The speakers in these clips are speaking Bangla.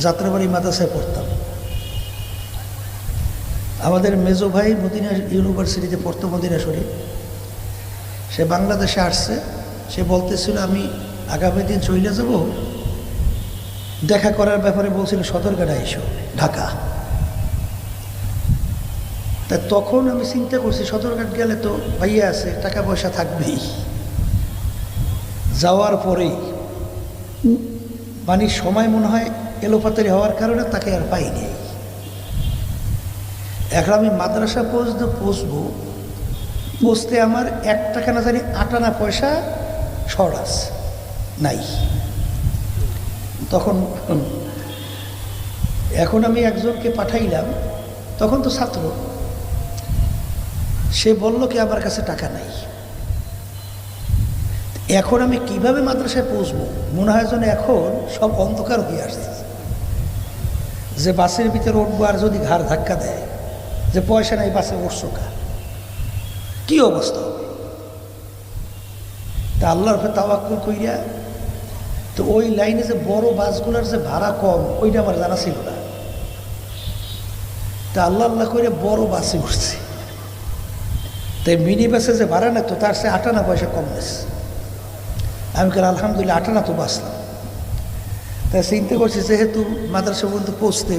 যাত্রাবাড়ি মাদ্রাসায় পড়তাম। আমাদের মেজো ভাই মদিনা ইউনিভার্সিটিতে পড়তো, মদিনা শরীফ। সে বাংলাদেশে আসছে। সে বলতেছিল আমি আগামী দিন চলে যাব, দেখা করার ব্যাপারে বলছিল সদরঘাট এসো, ঢাকা। তা তখন আমি চিন্তা করছি সদরঘাট গেলে তো ভাইয়া আছে, টাকা পয়সা থাকবেই। যাওয়ার পরেই মানে সময় মনে হয় এলোপাতারি হওয়ার কারণে তাকে আর পাইনি। এখন আমি মাদ্রাসা পৌঁছবো, পৌঁছতে আমার 1 টাকা না জানি 8 আনা পয়সা শর্ট আছে, নাই। তখন এখন আমি একজনকে পাঠাইলাম, তখন তো ছাত্র। সে বলল কি আমার কাছে টাকা নাই। এখন আমি কিভাবে মাদ্রাসায় পৌঁছবো? মনে হয় যেন এখন সব অন্ধকার হয়ে আসছে, যে বাসের ভিতরে উঠবো আর যদি ঘাড় ধাক্কা দেয় যে পয়সা নাই, বাসে উঠছো কা, কি অবস্থা হবে? তা আল্লাহর উপরে তাওয়াক্কুল কইরা, তো ওই লাইনে যে বড় বাসগুলোর যে ভাড়া কম, ওইটা আমার জানা ছিল না। তা আল্লাহ আল্লাহ করে বড় বাসে উঠছে। তাই মিনি বাসে যে ভাড়া না, তো তার সে 8 আনা পয়সা কম নিচ্ছে। আমি কেন আলহামদুলিল্লাহ 8 আনা তো বাঁচলাম। তাই চিন্তা করছি যেহেতু মাদ্রাসা পর্যন্ত পৌঁছতে,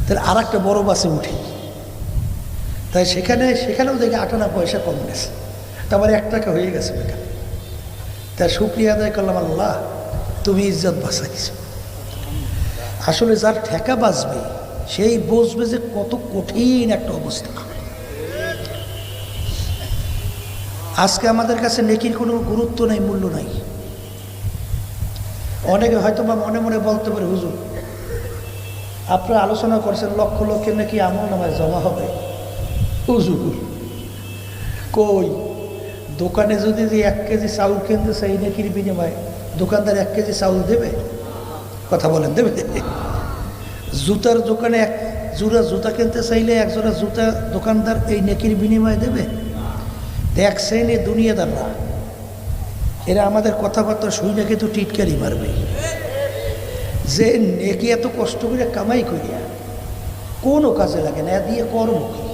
তাহলে আর একটা বড় বাসে উঠি। তাই সেখানেও দেখি 8 আনা পয়সা কম গেছে, তারপরে 1 টাকা হয়ে গেছে বেকার। তাই শুকরিয়া আদায় করলাম, আল্লাহ তুমি ইজ্জত বাঁচাইছ। আসলে যার ঠেকা বাঁচবে সেই বুঝবে যে কত কঠিন একটা অবস্থা। আজকে আমাদের কাছে নেকির কোনো গুরুত্ব নাই, মূল্য নাই। অনেকে হয়তো বা মনে মনে বলতে পারে, হুজুর আপনারা আলোচনা করছেন লক্ষ লক্ষের নাকি আমল নামায় জমা হবে। হুজুর কই, দোকানে যদি 1 কেজি চাউল কিনতে চাই নেকির বিনিময়ে, দোকানদার 1 কেজি চাউল দেবে? কথা বলেন, দেবে? জুতার দোকানে 1 জোড়া জুতা কিনতে চাইলে 1 জোড়া জুতা দোকানদার এই নেকির বিনিময়ে দেবে? এক শ্রেণী দুনিয়াদাররা, এরা আমাদের কথাবার্তা শুনে কিন্তু টিটকারি মারবে, যে নেকি এত কষ্ট করে কামাই করিয়া কোনো কাজে লাগে না, দিয়ে কর্ম কি?